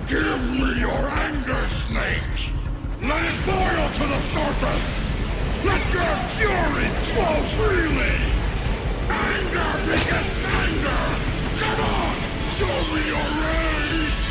Give me your anger, Snake! Let it boil to the surface! Let your fury flow freely! Anger begets anger! Come on! Show me your rage!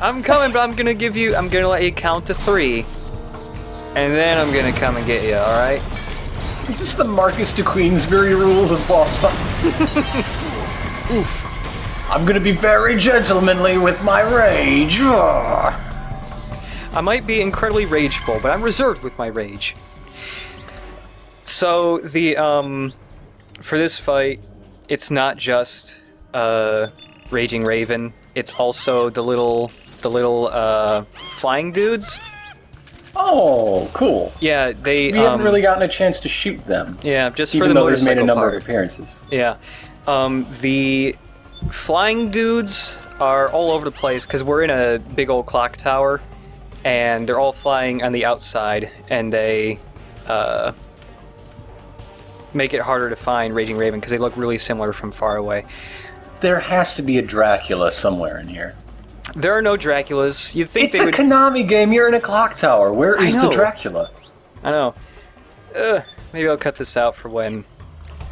I'm coming, but I'm gonna let you count to 3. And then I'm gonna come and get you, alright? Is this the Marcus de Queensbury rules of boss fights? Oof. I'm gonna be very gentlemanly with my rage. Ugh. I might be incredibly rageful, but I'm reserved with my rage. So, for this fight, it's not just, Raging Raven, it's also the little flying dudes. Oh, cool. Yeah, We haven't really gotten a chance to shoot them. Yeah, just even for the though they've made a motorcycle number part. of appearances. Yeah. The flying dudes are all over the place because we're in a big old clock tower, and they're all flying on the outside, and they make it harder to find Raging Raven because they look really similar from far away. There has to be a Dracula somewhere in here. There are no Draculas. You'd think It's they a would... Konami game. You're in a clock tower. Where is the Dracula? I know. Maybe I'll cut this out for when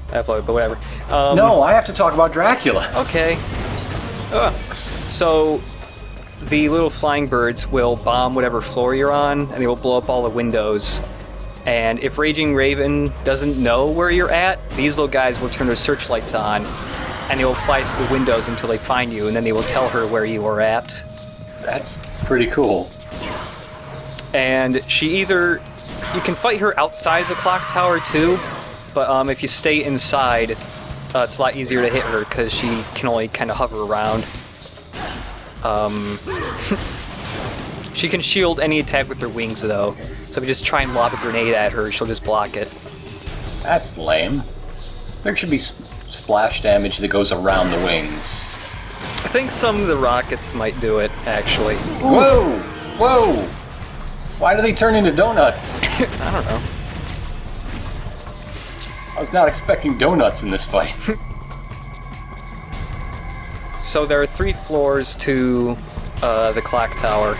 I upload, but whatever. No, I have to talk about Dracula. Okay. So, the little flying birds will bomb whatever floor you're on, and they will blow up all the windows. And if Raging Raven doesn't know where you're at, these little guys will turn their searchlights on, and they will fly through the windows until they find you, and then they will tell her where you are at. That's pretty cool. And you can fight her outside the clock tower too, but if you stay inside, it's a lot easier to hit her because she can only kind of hover around. She can shield any attack with her wings though, so if you just try and lob a grenade at her, she'll just block it. That's lame. There should be splash damage that goes around the wings. I think some of the rockets might do it, actually. Whoa! Whoa! Why do they turn into donuts? I don't know. I was not expecting donuts in this fight. So there are 3 floors to the clock tower,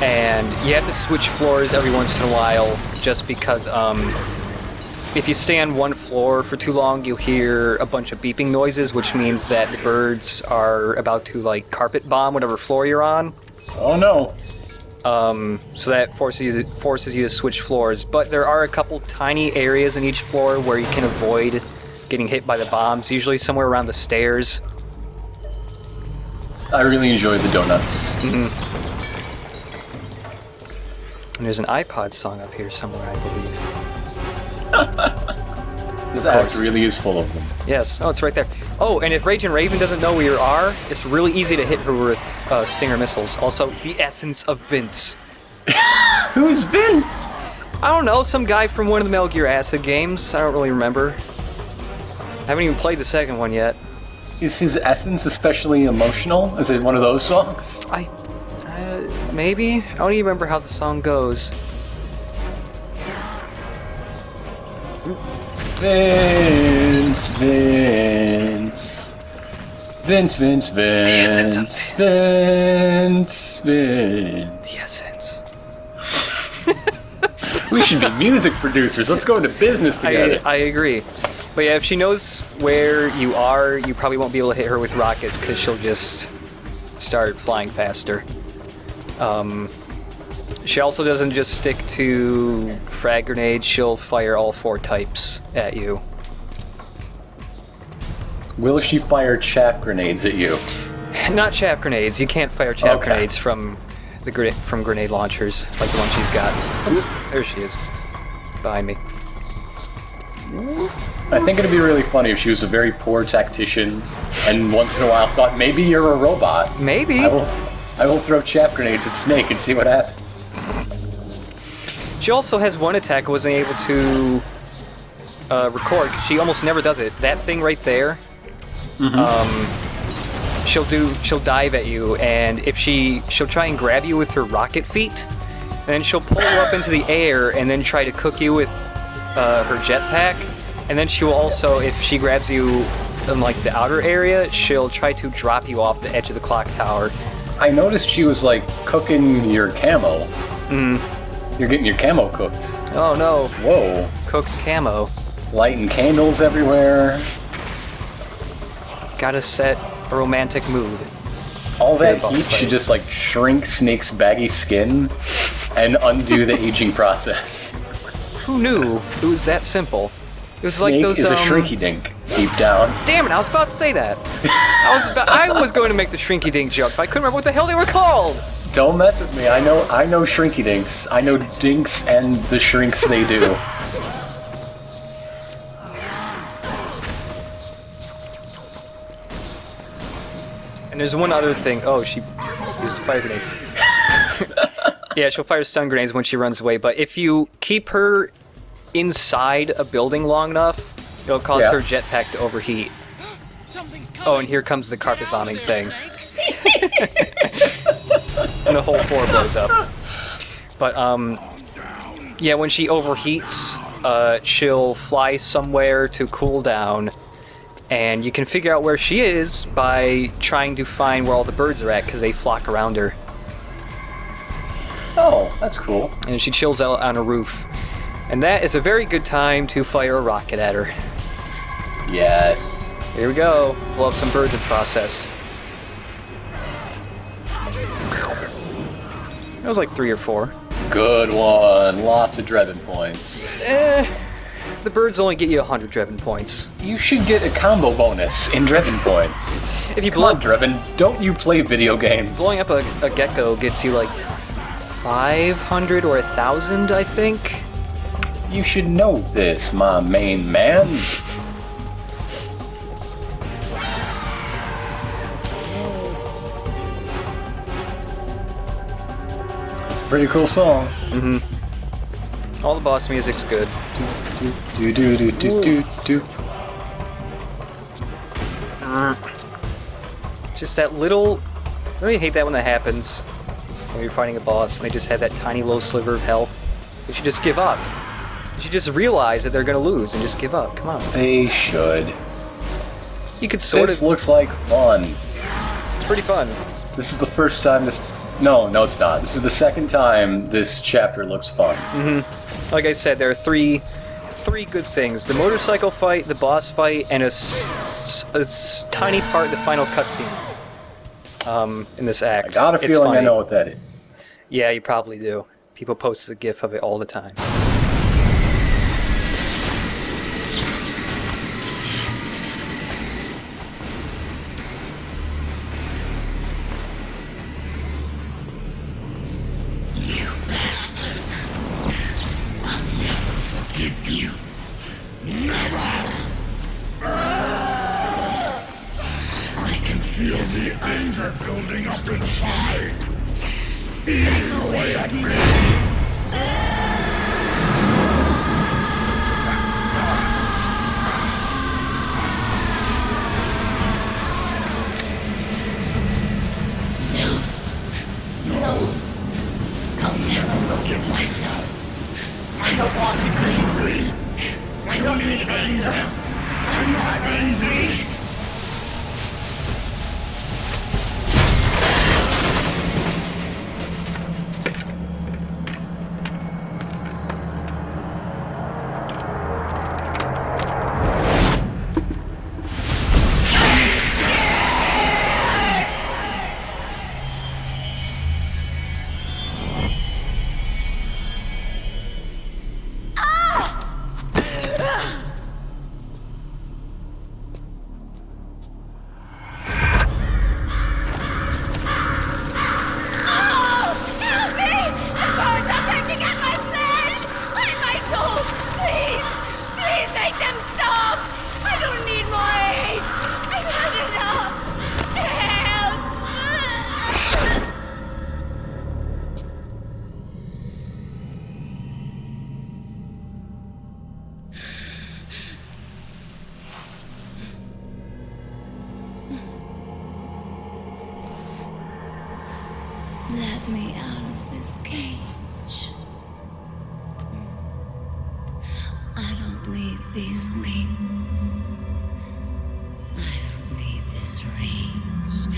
and you have to switch floors every once in a while just because if you stay on one floor for too long, you'll hear a bunch of beeping noises, which means that the birds are about to carpet bomb whatever floor you're on. Oh no. So that forces you to switch floors, but there are a couple tiny areas in each floor where you can avoid getting hit by the bombs, usually somewhere around the stairs. I really enjoy the donuts. Mm-hmm. And there's an iPod song up here somewhere, I believe. This act really is full of them. Yes. Oh, it's right there. Oh, and if Raging Raven doesn't know where you are, it's really easy to hit her with Stinger missiles. Also, the essence of Vince. Who's Vince? I don't know, some guy from one of the Metal Gear Acid games. I don't really remember. I haven't even played the second one yet. Is his essence especially emotional? Is it one of those songs? Maybe? I don't even remember how the song goes. Vince, Vince. Vince, Vince, Vince. Vince, Vince. The essence. We should be music producers. Let's go into business together. I agree. But yeah, if she knows where you are, you probably won't be able to hit her with rockets because she'll just start flying faster. She also doesn't just stick to frag grenades, she'll fire all 4 types at you. Will she fire chaff grenades at you? Not chaff grenades. You can't fire chaff grenades from grenade launchers like the one she's got. Ooh, there she is, behind me. I think it'd be really funny if she was a very poor tactician, and once in a while thought, maybe you're a robot. Maybe. I will throw chaff grenades at Snake and see what happens. She also has one attack I wasn't able to record because she almost never does it. That thing right there. She'll dive at you, and if she'll try and grab you with her rocket feet, and then she'll pull you up into the air and then try to cook you with her jetpack, and then she will also, if she grabs you in like the outer area, she'll try to drop you off the edge of the clock tower. I noticed she was like cooking your camo. You're getting your camo cooked. Oh no. Whoa. Cooked camo. Lighting candles everywhere. Gotta set a romantic mood. All that heat should just like shrink Snake's baggy skin and undo the aging process. Who knew it was that simple? It was Snake like those is a shrinky dink deep down. Damn it, I was about to say that. I was going to make the shrinky dink joke, but I couldn't remember what the hell they were called. Don't mess with me. I know shrinky dinks. I know dinks and the shrinks they do. And there's one other thing. Oh, she used a fire grenade. Yeah, she'll fire stun grenades when she runs away, but if you keep her inside a building long enough, it'll cause her jetpack to overheat. Oh, and here comes the carpet bombing thing. And the whole floor blows up. But, yeah, when she overheats, she'll fly somewhere to cool down, and you can figure out where she is by trying to find where all the birds are at, because they flock around her. Oh, that's cool. And she chills out on a roof. And that is a very good time to fire a rocket at her. Yes. Here we go. Blow up some birds in the process. That was like 3 or 4. Good one. Lots of Drebin points. The birds only get you 100 Drebin points. You should get a combo bonus in Drebin points. If you Come on, Drebin, don't you play video games? Blowing up a gecko gets you like 500 or 1,000, I think. You should know this, my main man. It's a pretty cool song. All the boss music's good. Do do do do do do. Just that little... I really hate that when that happens. When you're fighting a boss and they just have that tiny little sliver of health. They should just give up. They should just realize that they're gonna lose and just give up. Come on. They should. You could sort This of... looks like fun. It's pretty fun. This is the first time this... No, it's not. This is the second time this chapter looks fun. Like I said, there are three good things. The motorcycle fight, the boss fight, and a tiny part, the final cutscene. In this act. I got a feeling I know what that is. Yeah, you probably do. People post a GIF of it all the time. You bastards. I'll never forgive you. Never. I can feel the anger building up inside. Eating away at me. No. I'll never forgive myself. I don't want to be angry. I don't need anger. I'm not angry. Let me out of this cage. I don't need these wings. I don't need this range.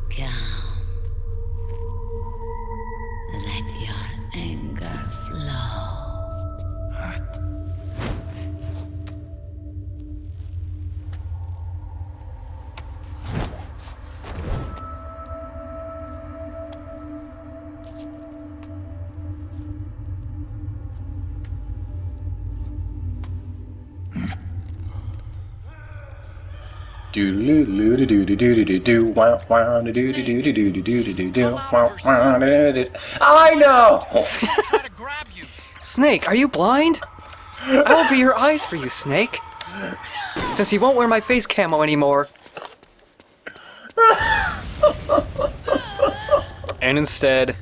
Calm. Let your anger flow. Do do do do do do do do wow wow do do do do do do do do do wow wow do. I know. Try to grab you. Snake, are you blind? I will be your eyes for you, Snake. Since you won't wear my face camo anymore. And instead,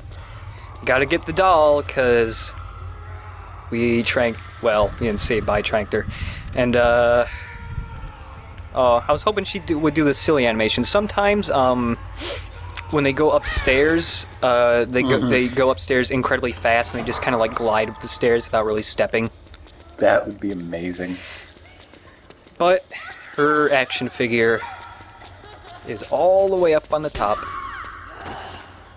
gotta get the doll, cause we well, you didn't see it, but I tranked her. And, oh, I was hoping she would do the silly animation. Sometimes, when they go upstairs, they go upstairs incredibly fast, and they just kind of like glide up the stairs without really stepping. That would be amazing. But her action figure is all the way up on the top.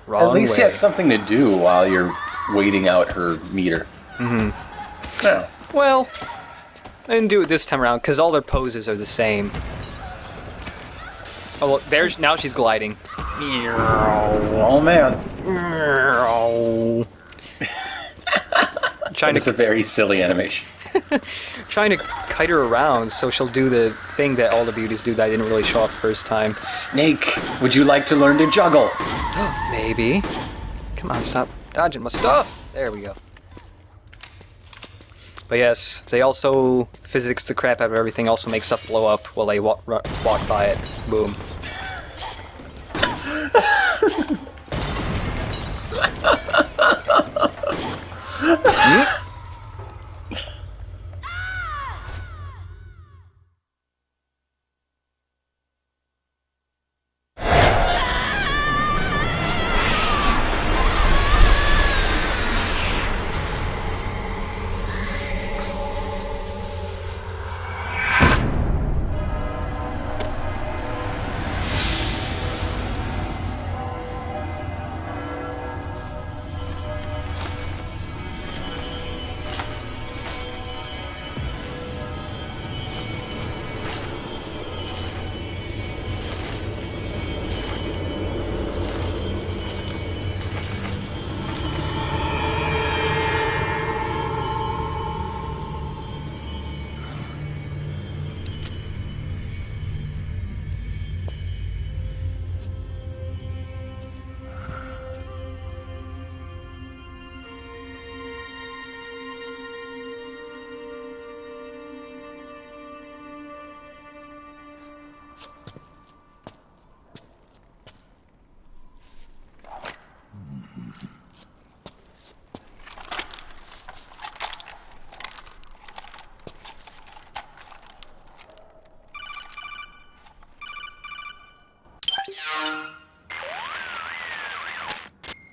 Wrong At least way. you have something to do while you're waiting out her meter. Mm-hmm. Yeah. Well, I didn't do it this time around because all their poses are the same. Oh, well, now she's gliding. Oh man. It's a very silly animation. Trying to kite her around so she'll do the thing that all the beauties do that I didn't really show off the first time. Snake, would you like to learn to juggle? Maybe. Come on, stop dodging my stuff. There we go. But yes, they also physics the crap out of everything. Also make stuff blow up while they walk by it. Boom.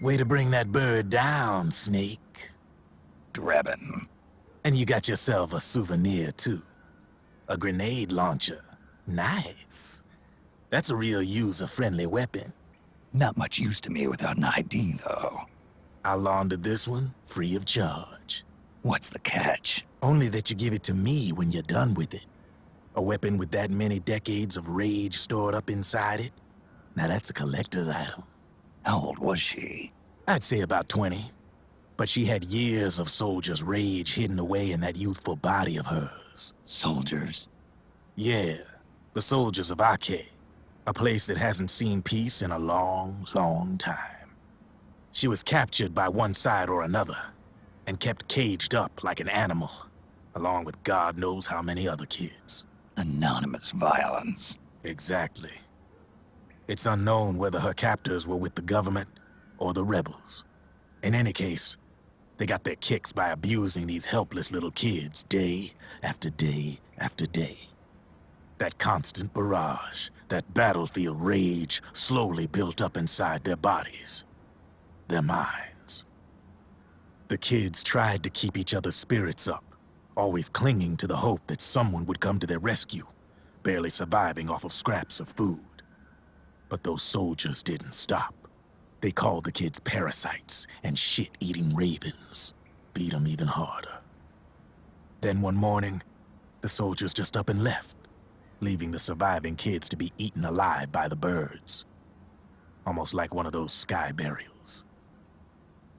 Way to bring that bird down, Snake. Drabbin'. And you got yourself a souvenir, too. A grenade launcher. Nice. That's a real user-friendly weapon. Not much use to me without an ID, though. I'll launder this one free of charge. What's the catch? Only that you give it to me when you're done with it. A weapon with that many decades of rage stored up inside it? Now that's a collector's item. How old was she? I'd say about 20. But she had years of soldiers' rage hidden away in that youthful body of hers. Soldiers? Yeah, the soldiers of Ake. A place that hasn't seen peace in a long, long time. She was captured by one side or another, and kept caged up like an animal, along with God knows how many other kids. Anonymous violence. Exactly. It's unknown whether her captors were with the government or the rebels. In any case, they got their kicks by abusing these helpless little kids day after day after day. That constant barrage, that battlefield rage slowly built up inside their bodies, their minds. The kids tried to keep each other's spirits up, always clinging to the hope that someone would come to their rescue, barely surviving off of scraps of food. But those soldiers didn't stop. They called the kids parasites and shit-eating ravens, beat them even harder. Then one morning, the soldiers just up and left, leaving the surviving kids to be eaten alive by the birds. Almost like one of those sky burials.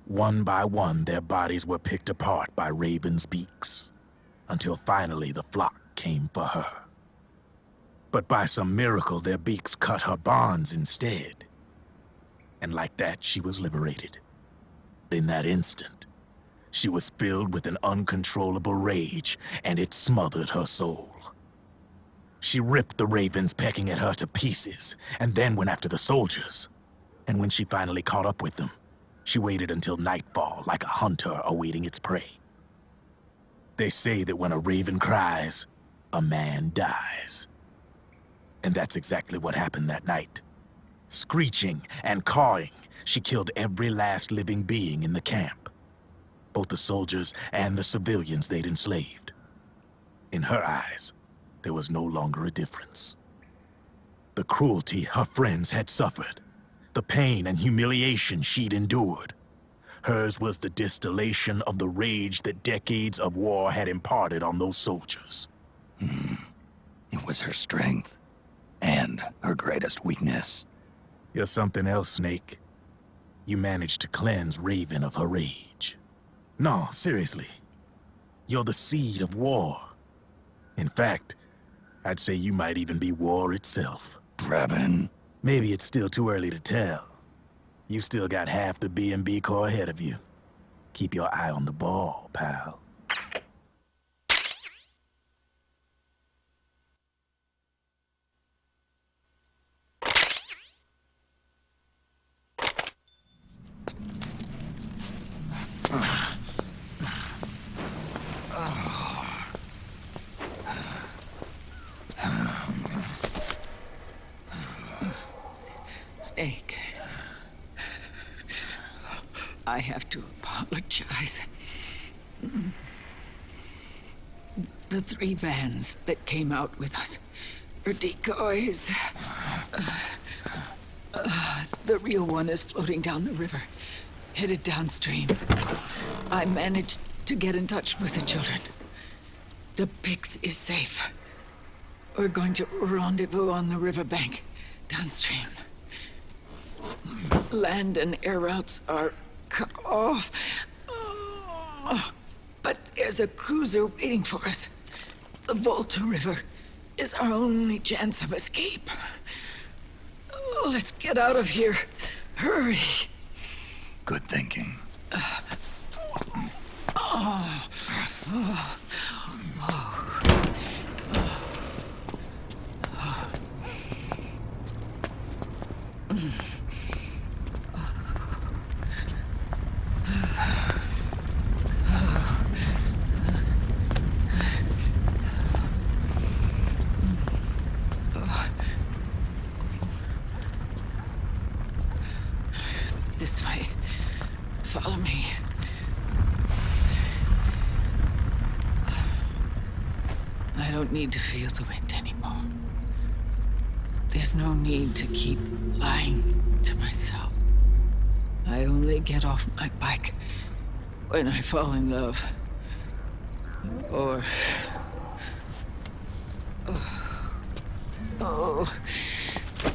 One by one, their bodies were picked apart by ravens' beaks, until finally the flock came for her. But by some miracle, their beaks cut her bonds instead. And like that, she was liberated. In that instant, she was filled with an uncontrollable rage, and it smothered her soul. She ripped the ravens pecking at her to pieces, and then went after the soldiers. And when she finally caught up with them, she waited until nightfall like a hunter awaiting its prey. They say that when a raven cries, a man dies. And that's exactly what happened that night. Screeching and cawing, she killed every last living being in the camp. Both the soldiers and the civilians they'd enslaved. In her eyes, there was no longer a difference. The cruelty her friends had suffered, the pain and humiliation she'd endured. Hers was the distillation of the rage that decades of war had imparted on those soldiers. It was her strength and her greatest weakness. You're something else, Snake. You managed to cleanse Raven of her rage. No, seriously. You're the seed of war. In fact, I'd say you might even be war itself. Draven. Maybe it's still too early to tell. You still got half the B&B Corps ahead of you. Keep your eye on the ball, pal. Snake, I have to apologize. The 3 vans that came out with us are decoys. The real one is floating down the river, headed downstream. I managed to get in touch with the children. The Pix is safe. We're going to rendezvous on the riverbank, downstream. Land and air routes are cut off. But there's a cruiser waiting for us. The Volta River is our only chance of escape. Let's get out of here. Hurry. Good thinking. This way. Follow me. I don't need to feel the wind anymore. There's no need to keep lying to myself. I only get off my bike when I fall in love. Or... Oh,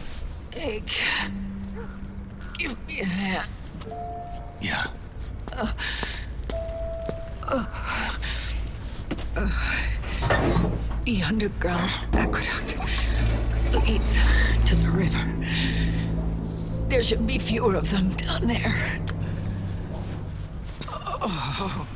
Snake. Give me a hand. Yeah. The underground aqueduct leads to the river. There should be fewer of them down there. Oh.